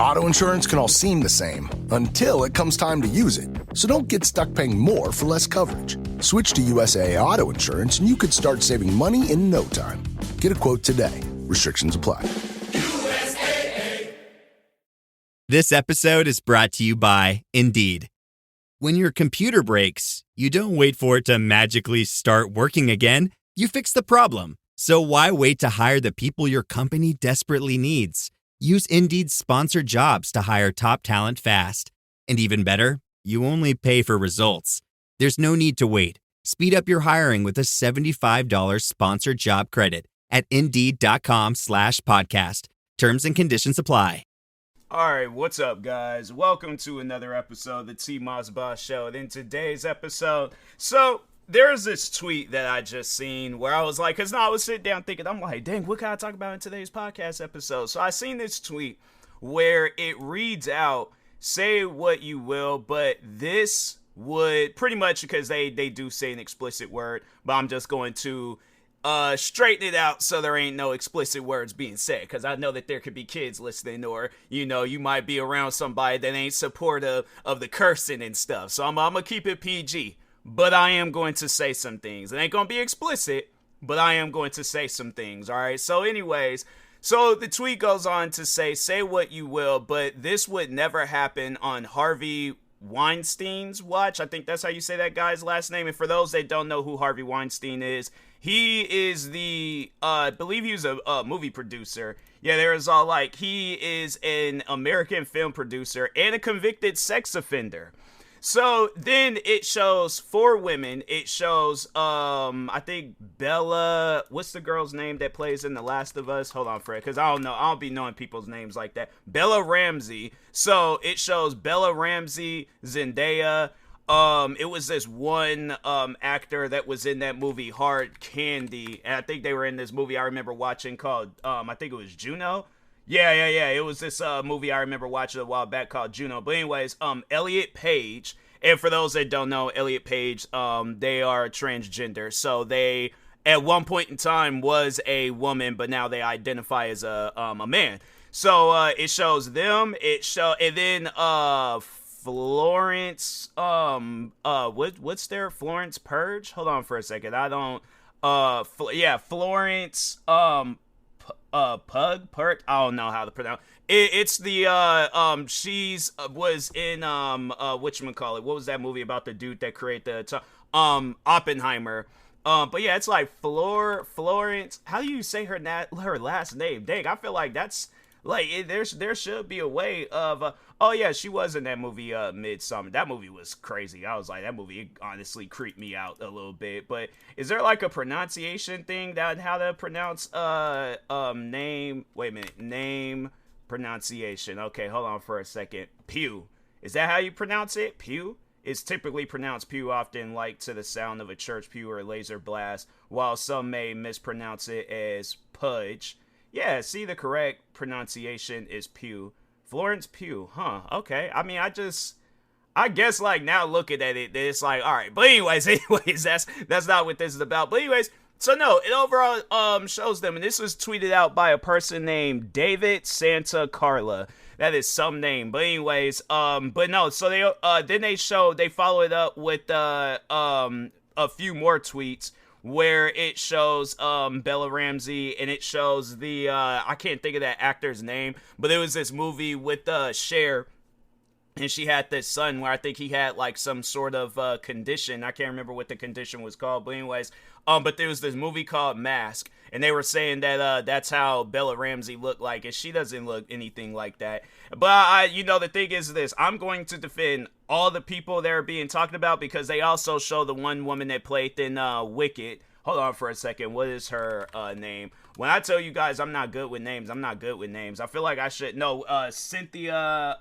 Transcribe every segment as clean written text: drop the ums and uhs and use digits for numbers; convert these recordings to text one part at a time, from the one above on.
Auto insurance can all seem the same until it comes time to use it. So don't get stuck paying more for less coverage. Switch to USAA Auto Insurance and you could start saving money in no time. Get a quote today. Restrictions apply. USAA. This episode is brought to you by Indeed. When your computer breaks, you don't wait for it to magically start working again. You fix the problem. So why wait to hire the people your company desperately needs? Use Indeed's sponsored jobs to hire top talent fast. And even better, you only pay for results. There's no need to wait. Speed up your hiring with a $75 sponsored job credit at Indeed.com/podcast. Terms and conditions apply. All right, what's up, guys? Welcome to another episode of the TMossBoss Show. And in today's episode, there's this tweet that I just seen where I was like, because I was sitting down thinking, I'm like, dang, what can I talk about in today's podcast episode? So I seen this tweet where it reads out, say what you will, but this would pretty much, because they do say an explicit word, but I'm just going to straighten it out so there ain't no explicit words being said, because I know that there could be kids listening, or you might be around somebody that ain't supportive of the cursing and stuff. So I'm gonna keep it PG, but I am going to say some things. It ain't gonna be explicit, but I am going to say some things. All right. So anyways, so the tweet goes on to say what you will, but this would never happen on Harvey Weinstein's watch. I think that's how you say that guy's last name. And for those that don't know who Harvey Weinstein is, he is the, I believe he was a movie producer. Yeah, there's all like, he is an American film producer and a convicted sex offender. So then it shows 4 women. It shows, I think Bella, what's the girl's name that plays in The Last of Us? Hold on, Fred, because I don't know. I don't be knowing people's names like that. Bella Ramsey. So it shows Bella Ramsey, Zendaya. It was this one actor that was in that movie Hard Candy, and I think they were in this movie I remember watching called I think it was Juno. Yeah. It was this movie I remember watching a while back called Juno. But anyways, Elliot Page, and for those that don't know, Elliot Page, they are transgender, so they at one point in time was a woman, but now they identify as a man. So it shows them. And then Florence, what's their Florence Purge? Hold on for a second. I don't, Florence, Pug, Pert. I don't know how to pronounce it. It's the, she's, was in, whatchamacallit, what was that movie about the dude that created the, Oppenheimer. But yeah, it's like Florence, how do you say her last name? Dang, I feel like that's, like, there should be a way of, oh yeah, she was in that movie, Midsummer. That movie was crazy. I was like, that movie honestly creeped me out a little bit. But is there like a pronunciation thing that how to pronounce, name? Wait a minute, name pronunciation. Okay, hold on for a second. Pew. Is that how you pronounce it? Pew? It's typically pronounced pew, often like to the sound of a church pew or a laser blast, while some may mispronounce it as pudge. Yeah, see, the correct pronunciation is Pew. Florence Pugh, huh? Okay. I mean, I guess, like, now looking at it, it's like, all right. But anyways, that's not what this is about. But anyways, so no, it overall shows them, and this was tweeted out by a person named David Santa Carla. That is some name. But anyways, but no, so they then they follow it up with a few more tweets, where it shows Bella Ramsey, and it shows the I can't think of that actor's name, but it was this movie with Cher, and she had this son where I think he had like some sort of condition. I can't remember what the condition was called, but anyways, but there was this movie called Mask, and they were saying that that's how Bella Ramsey looked like, and she doesn't look anything like that. But the thing is this: I'm going to defend all the people that are being talked about, because they also show the one woman that played in Wicked. Hold on for a second. What is her name? When I tell you guys I'm not good with names, I'm not good with names. I feel like I should know. Cynthia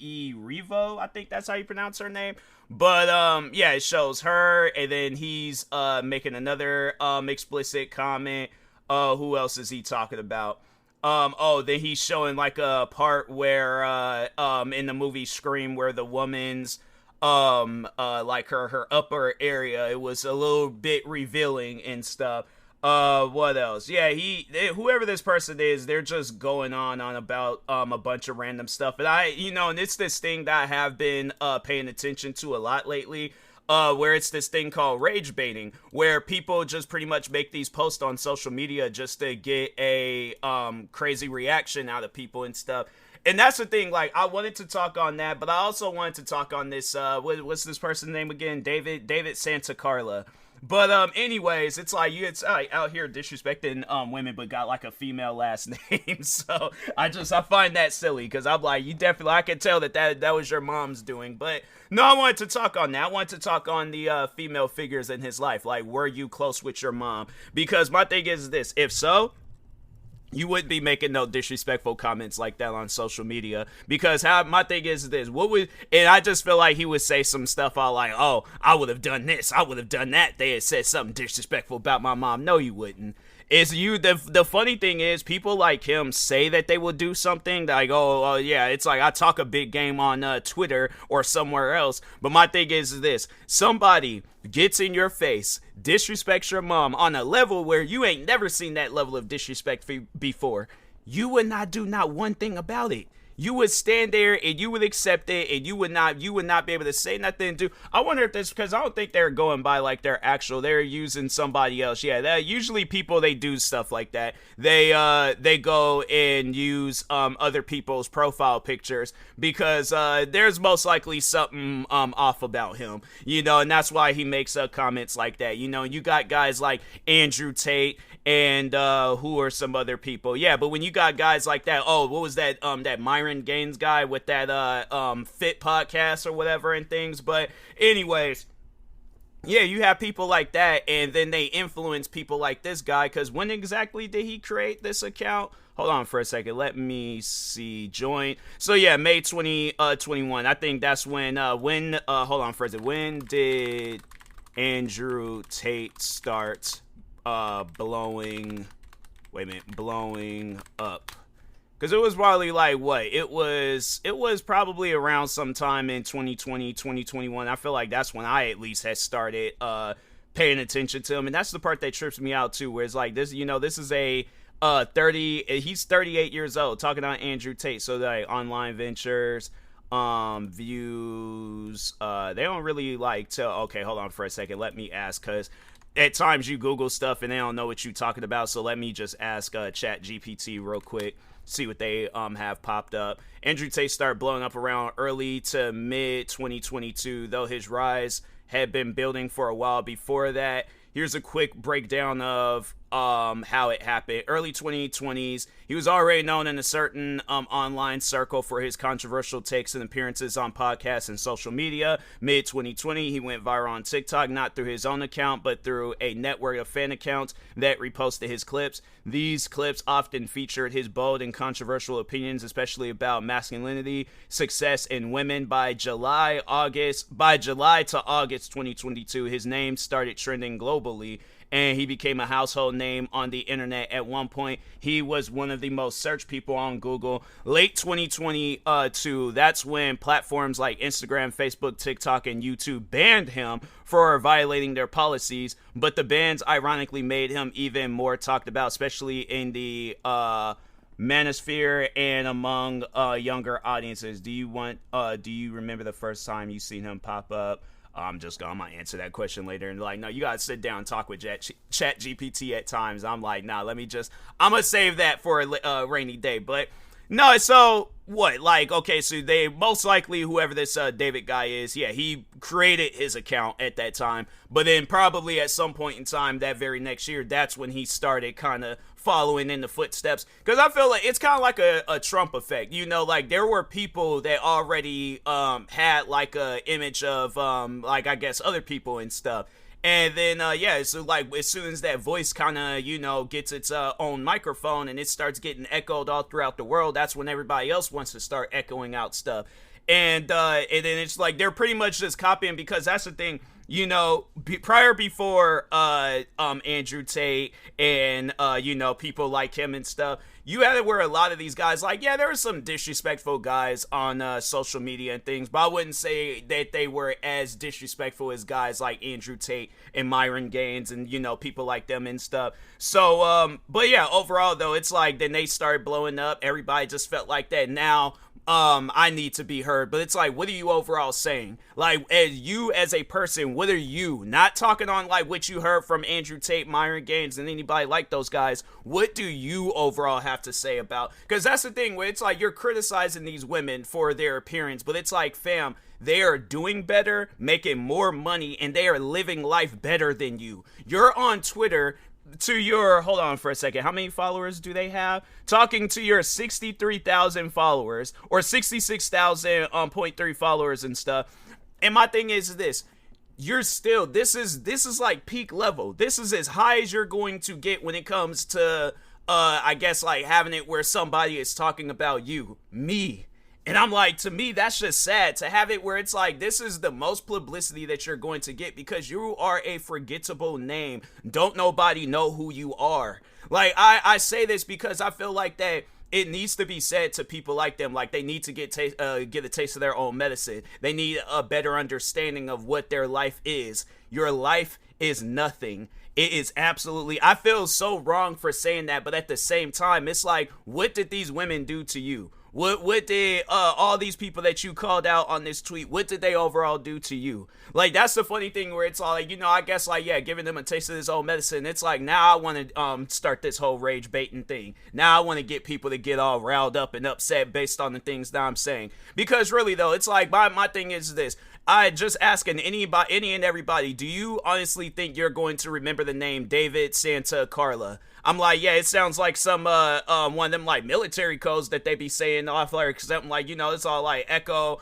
Erivo, I think that's how you pronounce her name. But yeah, it shows her, and then he's making another explicit comment. Who else is he talking about? Then he's showing like a part where in the movie Scream, where the woman's like her upper area, it was a little bit revealing and stuff. What else? Yeah, whoever this person is, they're just going on about a bunch of random stuff. And and it's this thing that I have been paying attention to a lot lately. Where it's this thing called rage baiting, where people just pretty much make these posts on social media just to get a crazy reaction out of people and stuff. And that's the thing, like, I wanted to talk on that, but I also wanted to talk on this, what's this person's name again? David Santa Carla. But anyways, it's like it's out here disrespecting women, but got like a female last name. So I find that silly, because I'm like, I can tell that was your mom's doing. But no, I wanted to talk on that. I wanted to talk on the female figures in his life. Like, were you close with your mom? Because my thing is this: if so, you wouldn't be making no disrespectful comments like that on social media. Because my thing is this: and I just feel like he would say some stuff all like, oh, I would have done this, I would have done that. They had said something disrespectful about my mom. No, you wouldn't. The funny thing is, people like him say that they will do something like, oh yeah, it's like I talk a big game on Twitter or somewhere else. But my thing is this: somebody gets in your face, disrespects your mom on a level where you ain't never seen that level of disrespect before. You would not do not one thing about it. You would stand there and you would accept it, and you would not be able to say nothing. I wonder if this, because I don't think they're going by like they're using somebody else. Yeah, that usually people, they do stuff like that. They go and use other people's profile pictures because there's most likely something off about him, and that's why he makes comments like that. You got guys like Andrew Tate and who are some other people. Yeah, but when you got guys like that, what was that Myron Gaines guy with that Fit podcast or whatever and things. But anyways, yeah, you have people like that, and then they influence people like this guy. Because when exactly did he create this account? Hold on for a second. Let me see. Join. So yeah, May 2021. I think that's when hold on for a second. When did Andrew Tate start blowing up? Because it was probably like, what? It was probably around sometime in 2020, 2021. I feel like that's when I at least had started paying attention to him. And that's the part that trips me out too, where it's like this, this is a he's 38 years old, talking about Andrew Tate. So like online ventures, views, they don't really like tell. Okay, hold on for a second. Let me ask, because at times you Google stuff and they don't know what you're talking about. So let me just ask Chat GPT real quick, see what they have popped up. Andrew Tate started blowing up around early to mid 2022, though his rise had been building for a while before that. Here's a quick breakdown of how it happened. Early 2020s, he was already known in a certain online circle for his controversial takes and appearances on podcasts and social media. Mid 2020, he went viral on TikTok, not through his own account, but through a network of fan accounts that reposted his clips. These clips often featured his bold and controversial opinions, especially about masculinity, success, and women. By July to August 2022, his name started trending globally, and he became a household name on the internet. At one point, he was one of the most searched people on Google. Late 2022, that's when platforms like Instagram, Facebook, TikTok, and YouTube banned him for violating their policies. But the bans ironically made him even more talked about, especially in the manosphere and among younger audiences. Do you remember the first time you seen him pop up? I'm gonna answer that question later. And like, no, you gotta sit down and talk with Chat GPT at times. I'm like, nah, I'm gonna save that for a rainy day. But no, so what? Like, okay, so they most likely, whoever this David guy is, yeah, he created his account at that time. But then probably at some point in time that very next year, that's when he started kind of following in the footsteps. Because I feel like it's kind of like a Trump effect. Like there were people that already had like a image of like, I guess, other people and stuff. And then, so like as soon as that voice kind of, gets its own microphone and it starts getting echoed all throughout the world, that's when everybody else wants to start echoing out stuff. and then it's like they're pretty much just copying, because that's the thing. You know, before Andrew Tate and you know, people like him and stuff, you had it where a lot of these guys, like, yeah, there were some disrespectful guys on social media and things, but I wouldn't say that they were as disrespectful as guys like Andrew Tate and Myron Gaines and, you know, people like them and stuff. So but yeah, overall though, it's like then they started blowing up. Everybody just felt like that. Now I need to be heard. But it's like, what are you overall saying? Like, as you as a person, what are you? Not talking on like what you heard from Andrew Tate, Myron Gaines, and anybody like those guys. What do you overall have to say about? Because that's the thing where it's like you're criticizing these women for their appearance, but it's like, fam, they are doing better, making more money, and they are living life better than you. You're on Twitter to your, hold on for a second, how many followers do they have? Talking to your 63,000 followers, or 66,000.3 followers and stuff. And my thing is this, you're still, this is like peak level. This is as high as you're going to get when it comes to I guess like having it where somebody is talking about you, me. And I'm like, to me, that's just sad to have it where it's like, this is the most publicity that you're going to get because you are a forgettable name. Don't nobody know who you are. Like, I say this because I feel like that it needs to be said to people like them. Like, they need to get a taste of their own medicine. They need a better understanding of what their life is. Your life is nothing. It is absolutely, I feel so wrong for saying that, but at the same time, it's like, what did these women do to you? What did all these people that you called out on this tweet, what did they overall do to you? Like, that's the funny thing where it's all like, you know, I guess like, yeah, giving them a taste of this old medicine. It's like, now I want to start this whole rage baiting thing. Now I want to get people to get all riled up and upset based on the things that I'm saying. Because really though, it's like, my thing is this. I just asking any and everybody, do you honestly think you're going to remember the name David Santa Carla? I'm like, yeah, it sounds like some one of them like military codes that they be saying off like something like, you know, it's all like Echo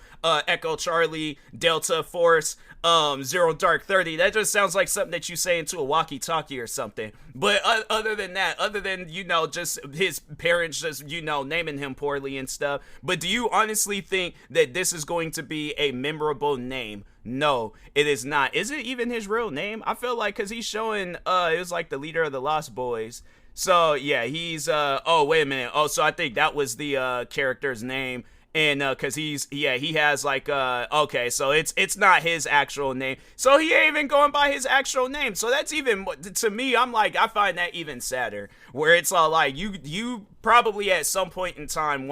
Charlie, Delta Force, 0 Dark 30. That just sounds like something that you say into a walkie-talkie or something. But other than that, other than, you know, just his parents just, you know, naming him poorly and stuff. But do you honestly think that this is going to be a memorable name? No, it is not. Is it even his real name? I feel like because he's showing it was like the leader of the Lost Boys. So yeah, he's oh wait a minute. Oh, so I think that was the character's name. And cause he has like okay, so it's not his actual name. So he ain't even going by his actual name. So that's even, to me, I'm like, I find that even sadder. Where it's all like you probably at some point in time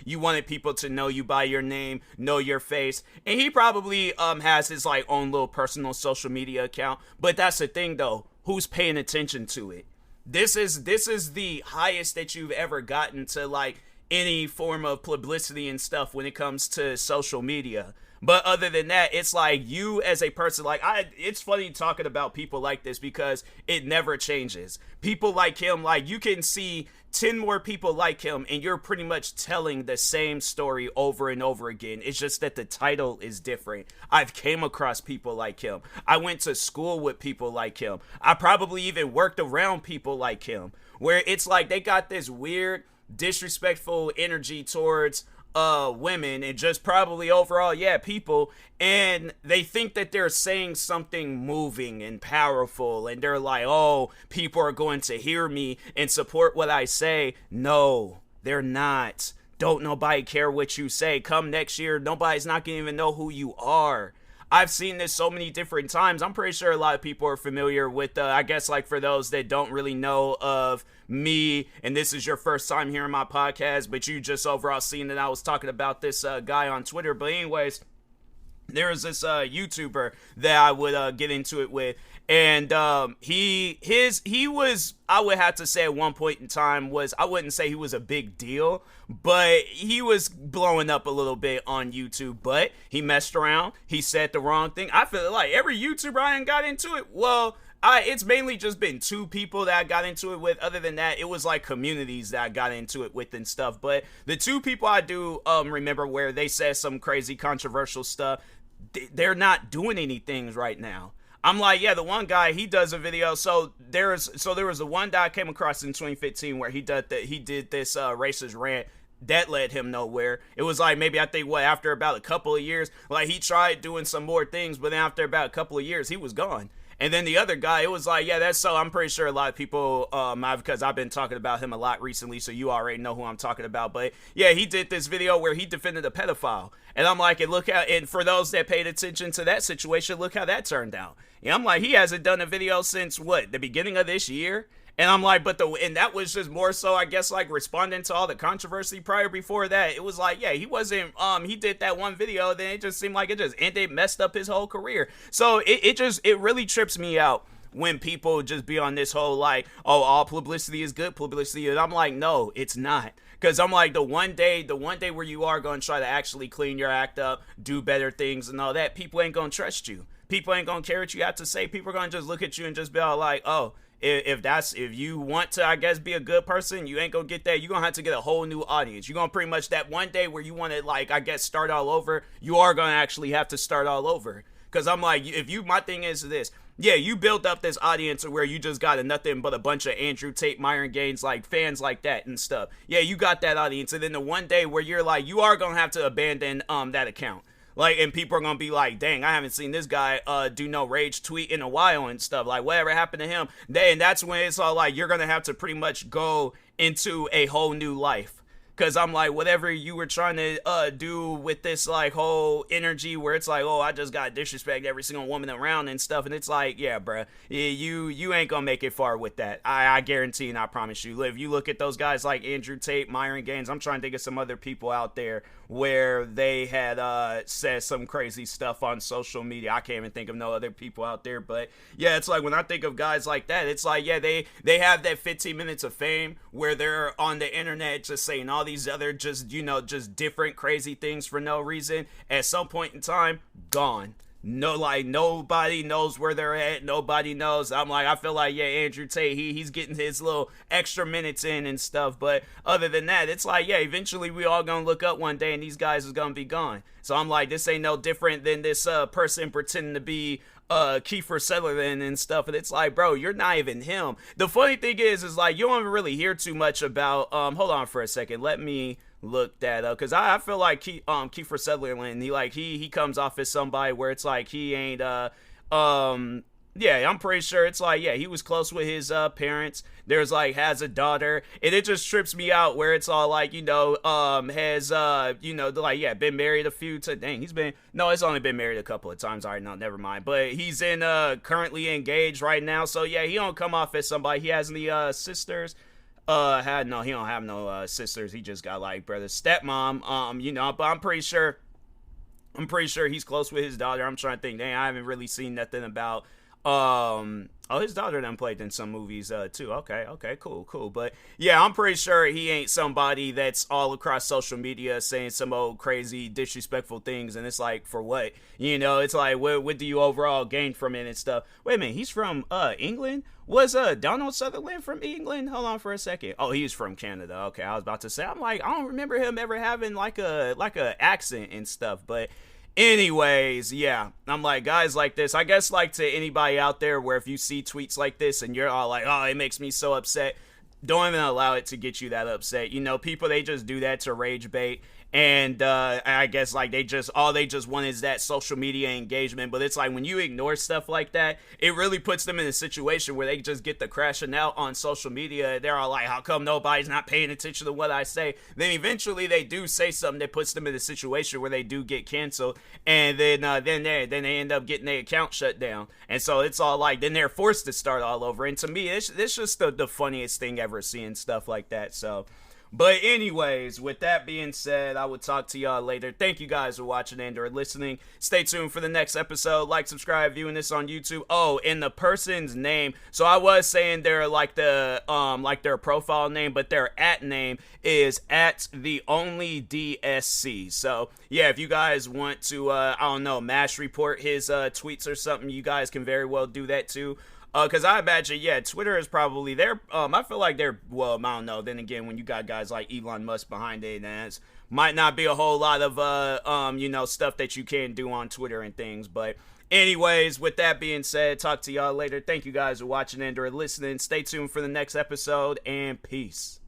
you wanted people to know you by your name, know your face. And he probably has his like own little personal social media account. But that's the thing though, who's paying attention to it? This is the highest that you've ever gotten to like any form of publicity and stuff when it comes to social media. But other than that, it's like you as a person, like it's funny talking about people like this because it never changes. People like him, like you can see 10 more people like him and you're pretty much telling the same story over and over again. It's just that the title is different. I've came across people like him. I went to school with people like him. I probably even worked around people like him, where it's like they got this weird disrespectful energy towards women and just probably overall people, and they think that they're saying something moving and powerful and they're like, oh, people are going to hear me and support what I say. No, they're not. Don't nobody care what you say. Come next year, nobody's not gonna even know who you are. I've seen this so many different times. I'm pretty sure a lot of people are familiar with, I guess, like for those that don't really know of me, and this is your first time hearing my podcast, but you just overall seen that I was talking about this guy on Twitter. But anyways, there was this YouTuber that I would get into it with, and he was, I would have to say at one point in time was, I wouldn't say he was a big deal, but he was blowing up a little bit on YouTube. But he messed around, he said the wrong thing. I feel like every YouTuber I ain't got into it, well, it's mainly just been 2 people that I got into it with. Other than that, it was like communities that I got into it with and stuff. But the 2 people I do remember where they said some crazy controversial stuff, they're not doing anything right now. I'm like, yeah, the one guy, he does a video. So there was the one guy I came across in 2015 where he did this racist rant. that led him nowhere. It was like maybe I think after about a couple of years, like he tried doing some more things, but then after about a couple of years, he was gone. And then the other guy, it was like, yeah, that's so. I'm pretty sure a lot of people, because I've been talking about him a lot recently, so you already know who I'm talking about. But yeah, he did this video where he defended a pedophile, and I'm like, and for those that paid attention to that situation, look how that turned out. Yeah, I'm like, he hasn't done a video since what, the beginning of this year. And I'm like, and that was just more so, I guess, like responding to all the controversy prior before that. It was like, yeah, he wasn't, he did that one video, then it just seemed like it just ended, messed up his whole career. So it really trips me out when people just be on this whole like, oh, all publicity is good publicity. And I'm like, no, it's not. Because I'm like, the one day where you are going to try to actually clean your act up, do better things and all that, people ain't going to trust you. People ain't going to care what you have to say. People are going to just look at you and just be all like, oh, if you want to, I guess, be a good person, you ain't gonna get that. You're gonna have to get a whole new audience. You're gonna pretty much, that one day where you want to, like, I guess, start all over, you are gonna actually have to start all over. Because I'm like, my thing is this, yeah, you built up this audience where you just got nothing but a bunch of Andrew Tate, Myron Gaines, like fans like that and stuff. Yeah, you got that audience. And then the one day where you're like, you are gonna have to abandon that account. Like, and people are gonna be like, dang, I haven't seen this guy do no rage tweet in a while and stuff. Like, whatever happened to him? And that's when it's all like, you're gonna have to pretty much go into a whole new life. Because I'm like, whatever you were trying to do with this, like, whole energy where it's like, oh, I just got to disrespect every single woman around and stuff. And it's like, yeah, bruh, you ain't going to make it far with that. I guarantee and I promise you. If you look at those guys like Andrew Tate, Myron Gaines, I'm trying to think of some other people out there where they had said some crazy stuff on social media. I can't even think of no other people out there. But, yeah, it's like when I think of guys like that, it's like, yeah, they have that 15 minutes of fame where they're on the internet just saying all these other just different crazy things for no reason. At some point in time, gone. No, like, nobody knows where they're at. Nobody knows. I'm like, I feel like, yeah, Andrew Tate, he's getting his little extra minutes in and stuff. But other than that, it's like, yeah, eventually we all gonna look up one day and these guys is gonna be gone. So I'm like, this ain't no different than this person pretending to be Kiefer Sutherland and stuff. And it's like, bro, you're not even him. The funny thing is like, you don't really hear too much about, hold on for a second. Let me look that up, because I feel like Kiefer Sutherland, he comes off as somebody where it's like he ain't yeah, I'm pretty sure it's like, yeah, he was close with his parents. There's like, has a daughter, and it just trips me out where it's all like, has like, yeah, been married a few times. Dang, it's only been married a couple of times. All right, no, never mind. But he's currently engaged right now. So yeah, he don't come off as somebody. He has any sisters. He don't have no sisters. He just got like brother, stepmom. But I'm pretty sure he's close with his daughter. I'm trying to think. Dang, I haven't really seen nothing about his daughter done played in some movies too. Okay, cool. But yeah, I'm pretty sure he ain't somebody that's all across social media saying some old crazy disrespectful things, and it's like, for what? It's like, what do you overall gain from it and stuff? Wait a minute, he's from England? Was Donald Sutherland from England? Hold on for a second. Oh, he's from Canada. Okay, I was about to say, I'm like, I don't remember him ever having like a accent and stuff, but anyways, yeah, I'm like, guys like this, I guess, like, to anybody out there where if you see tweets like this and you're all like, oh, it makes me so upset, don't even allow it to get you that upset. People, they just do that to rage bait. And I guess like they just want is that social media engagement. But it's like when you ignore stuff like that, it really puts them in a situation where they just get the crashing out on social media. They're all like, how come nobody's not paying attention to what I say? Then eventually they do say something that puts them in a situation where they do get canceled, and then they end up getting their account shut down. And so it's all like, then they're forced to start all over. And to me, it's just the funniest thing ever, seeing stuff like that. So, but anyways, with that being said, I will talk to y'all later. Thank you guys for watching and or listening. Stay tuned for the next episode. Like, subscribe, viewing this on YouTube. Oh, and the person's name. So I was saying they're like their profile name, but their @ name is @theonlydsc. So yeah, if you guys want to, mash report his tweets or something, you guys can very well do that too. Because I imagine, yeah, Twitter is probably there. I feel like I don't know. Then again, when you got guys like Elon Musk behind it, and might not be a whole lot of, stuff that you can do on Twitter and things. But anyways, with that being said, talk to y'all later. Thank you guys for watching and or listening. Stay tuned for the next episode, and peace.